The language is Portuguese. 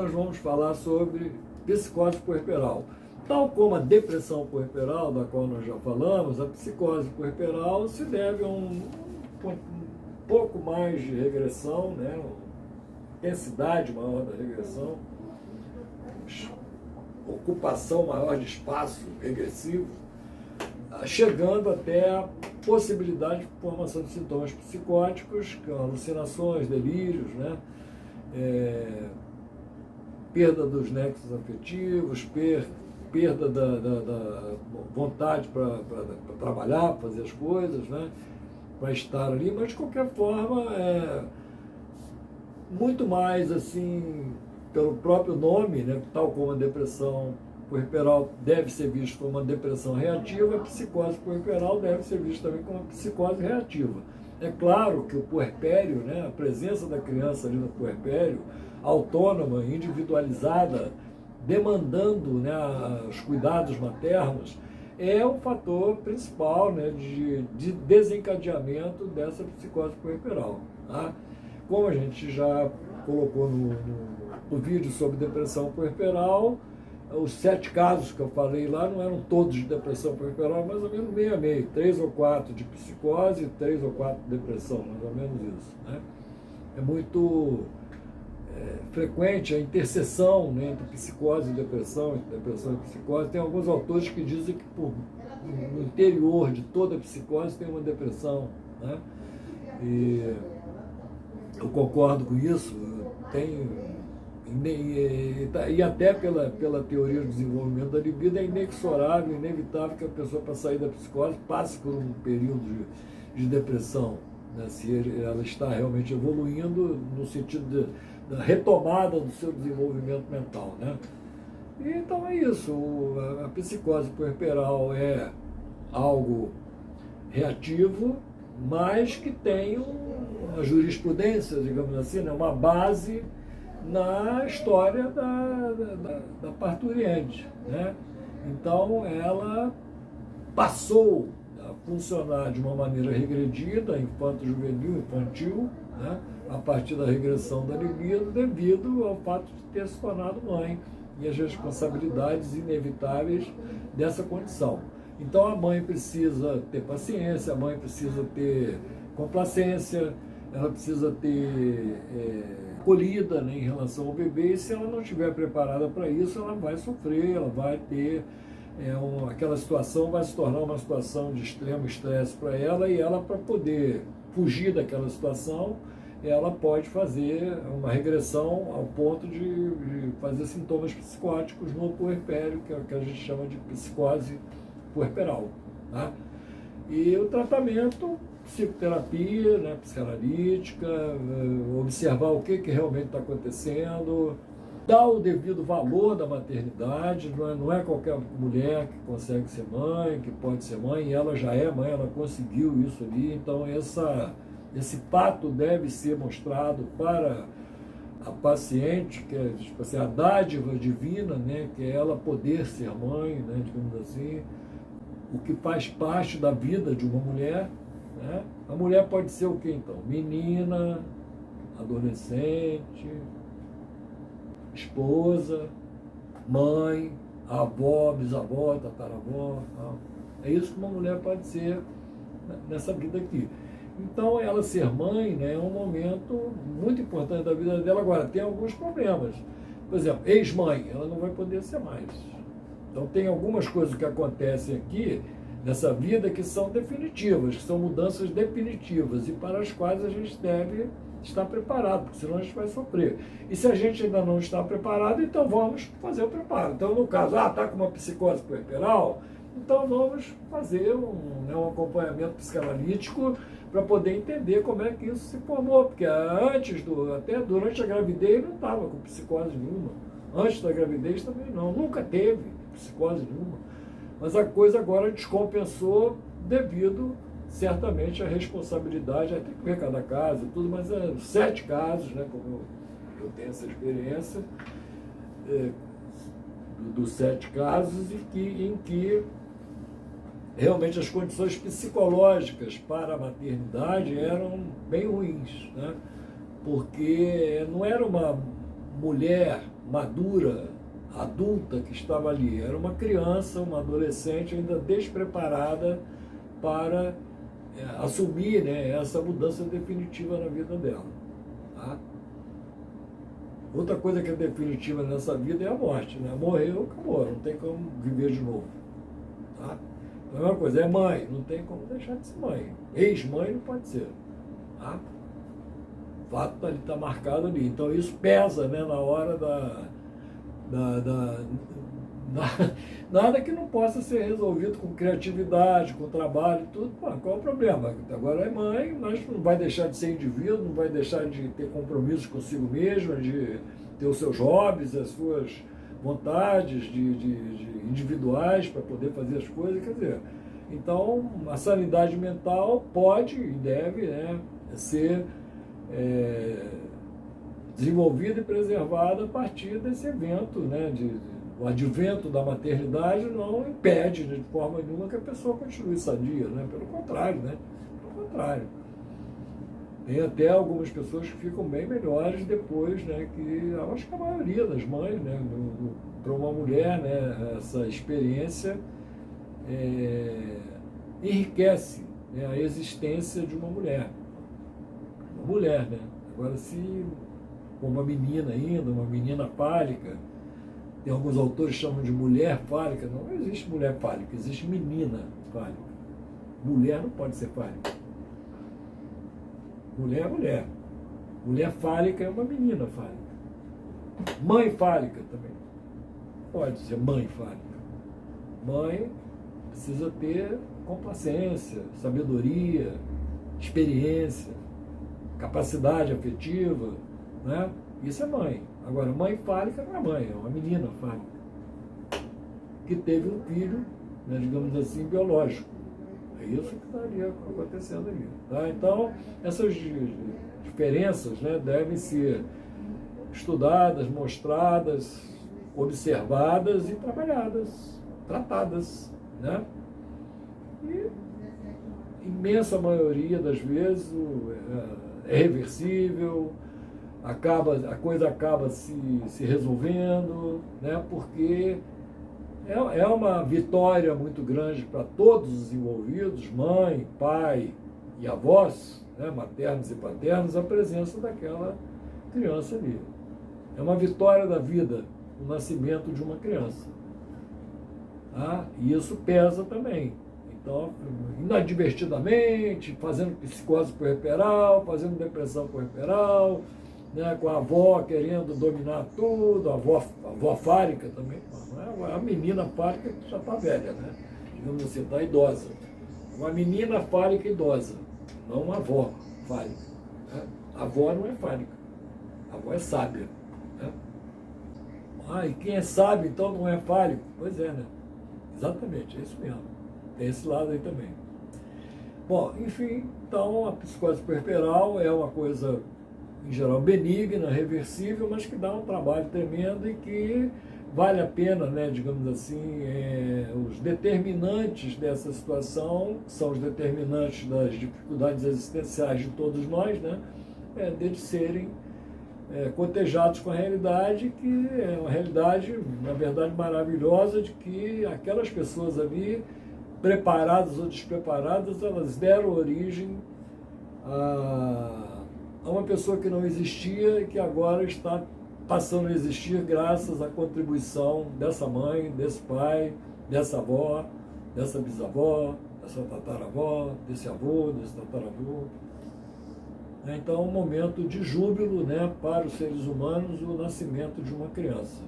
Nós vamos falar sobre psicose puerperal. Tal como a depressão puerperal, da qual nós já falamos, a psicose puerperal se deve a um pouco mais de regressão, né? Uma intensidade maior da regressão, ocupação maior de espaço regressivo, chegando até a possibilidade de formação de sintomas psicóticos, alucinações, delírios, né? Perda dos nexos afetivos, perda da vontade para trabalhar, para fazer as coisas, né? Para estar ali, mas de qualquer forma, muito mais assim, pelo próprio nome, né? Tal como a depressão puerperal deve ser vista como uma depressão reativa, a psicose puerperal deve ser vista também como uma psicose reativa. É claro que o puerpério, né? A presença da criança ali no puerpério, autônoma, individualizada, demandando, né, os cuidados maternos, é o fator principal, né, de desencadeamento dessa psicose puerperal. Tá? Como a gente já colocou no vídeo sobre depressão puerperal, os 7 casos que eu falei lá não eram todos de depressão puerperal, mais ou menos meio a meio, 3 ou 4 de psicose, 3 ou 4 de depressão, mais ou menos isso. Né? É muito frequente a interseção, né, entre psicose e depressão, entre depressão e psicose. Tem alguns autores que dizem que no interior de toda a psicose tem uma depressão. Né? E eu concordo com isso. E até pela teoria do desenvolvimento da libido, é inexorável, inevitável que a pessoa, para sair da psicose, passe por um período de depressão, né? Se ela está realmente evoluindo no sentido da retomada do seu desenvolvimento mental. Né? E então é isso, a psicose puerperal é algo reativo, mas que tem uma jurisprudência, digamos assim, né? Uma base na história da parturiente. Né? Então ela passou a funcionar de uma maneira regredida, infanto-juvenil, infantil, né? A partir da regressão da libido, devido ao fato de ter se tornado mãe e as responsabilidades inevitáveis dessa condição. Então a mãe precisa ter paciência, a mãe precisa ter complacência, ela precisa ter acolhida, né, em relação ao bebê, e se ela não estiver preparada para isso, ela vai sofrer, ela vai ter aquela situação vai se tornar uma situação de extremo estresse para ela, e ela, para poder fugir daquela situação, ela pode fazer uma regressão ao ponto de fazer sintomas psicóticos no puerpério, que é o que a gente chama de psicose puerperal. Tá? E o tratamento, psicoterapia, né, psicanalítica, observar o que realmente está acontecendo, dar o devido valor da maternidade. Não é qualquer mulher que consegue ser mãe, que pode ser mãe, e ela já é mãe, ela conseguiu isso ali. Então esse fato deve ser mostrado para a paciente, que é, tipo assim, a dádiva divina, né, que é ela poder ser mãe, né, digamos assim, o que faz parte da vida de uma mulher. Né? A mulher pode ser o que então? Menina, adolescente, esposa, mãe, avó, bisavó, tataravó. Tal. É isso que uma mulher pode ser nessa vida aqui. Então, ela ser mãe, né, é um momento muito importante da vida dela. Agora, tem alguns problemas. Por exemplo, ex-mãe, ela não vai poder ser mais. Então, tem algumas coisas que acontecem aqui nessa vida que são definitivas, que são mudanças definitivas e para as quais a gente deve estar preparado, porque senão a gente vai sofrer. E se a gente ainda não está preparado, então vamos fazer o preparo. Então, no caso, está com uma psicose puerperal, então vamos fazer um acompanhamento psicanalítico para poder entender como é que isso se formou, porque até durante a gravidez não estava com psicose nenhuma. Antes da gravidez também não, nunca teve psicose nenhuma. Mas a coisa agora descompensou devido, certamente, à responsabilidade, aí tem que ver cada caso e tudo, mas 7 casos, né, como eu tenho essa experiência, dos 7 casos, em que realmente as condições psicológicas para a maternidade eram bem ruins, né? Porque não era uma mulher madura, adulta que estava ali. Era uma criança, uma adolescente ainda despreparada para assumir, né, essa mudança definitiva na vida dela. Tá? Outra coisa que é definitiva nessa vida é a morte. Né? Morreu, acabou, não tem como viver de novo. Tá? A mesma coisa, é mãe, não tem como deixar de ser mãe. Ex-mãe não pode ser. Tá? O fato ali está marcado ali. Então isso pesa, né, na hora nada que não possa ser resolvido com criatividade, com trabalho, tudo. Pô, qual é o problema? Agora é mãe, mas não vai deixar de ser indivíduo, não vai deixar de ter compromissos consigo mesma, de ter os seus hobbies, as suas vontades de individuais para poder fazer as coisas. Quer dizer, então a sanidade mental pode e deve, né, ser desenvolvida e preservada a partir desse evento, né, o advento da maternidade não impede de forma nenhuma que a pessoa continue sadia, né? Pelo contrário, né? Pelo contrário. Tem até algumas pessoas que ficam bem melhores depois, né? Que eu acho que a maioria das mães, né? Para uma mulher, né? Essa experiência enriquece, né, a existência de uma mulher. Uma mulher, né? Agora, se uma menina ainda, uma menina fálica, tem alguns autores que chamam de mulher fálica. Não existe mulher fálica, existe menina fálica. Mulher não pode ser fálica. Mulher é mulher. Mulher fálica é uma menina fálica. Mãe fálica também. Pode ser mãe fálica. Mãe precisa ter complacência, sabedoria, experiência, capacidade afetiva, né? Isso é mãe. Agora, mãe fálica não é mãe, é uma menina fálica que teve um filho, né, digamos assim, biológico. É isso que estaria acontecendo ali. Tá? Então, essas diferenças, né, devem ser estudadas, mostradas, observadas e trabalhadas, tratadas. Né? E imensa maioria das vezes é reversível, a coisa acaba se resolvendo, né? Porque é uma vitória muito grande para todos os envolvidos, mãe, pai e avós, né? Maternos e paternos, a presença daquela criança ali. É uma vitória da vida, o nascimento de uma criança. Tá? E isso pesa também. Então, inadvertidamente, fazendo psicose puerperal, fazendo depressão puerperal, né, com a avó querendo dominar tudo, a avó fálica também. Não é a menina fálica que já está velha, né? Digamos assim, está idosa. Uma menina fálica idosa, não uma avó fálica. Né? A avó não é fálica, a avó é sábia. Né? E quem é sábio então não é fálico? Pois é, né? Exatamente, é isso mesmo. Tem esse lado aí também. Bom, enfim, então a psicose puerperal é uma coisa, em geral, benigna, reversível, mas que dá um trabalho tremendo e que vale a pena, né, digamos assim, os determinantes dessa situação, que são os determinantes das dificuldades existenciais de todos nós, né, deles serem cotejados com a realidade, que é uma realidade, na verdade, maravilhosa, de que aquelas pessoas ali, preparadas ou despreparadas, elas deram origem a uma pessoa que não existia e que agora está passando a existir graças à contribuição dessa mãe, desse pai, dessa avó, dessa bisavó, dessa tataravó, desse avô, desse tataravô. Então, é um momento de júbilo, né, para os seres humanos, o nascimento de uma criança.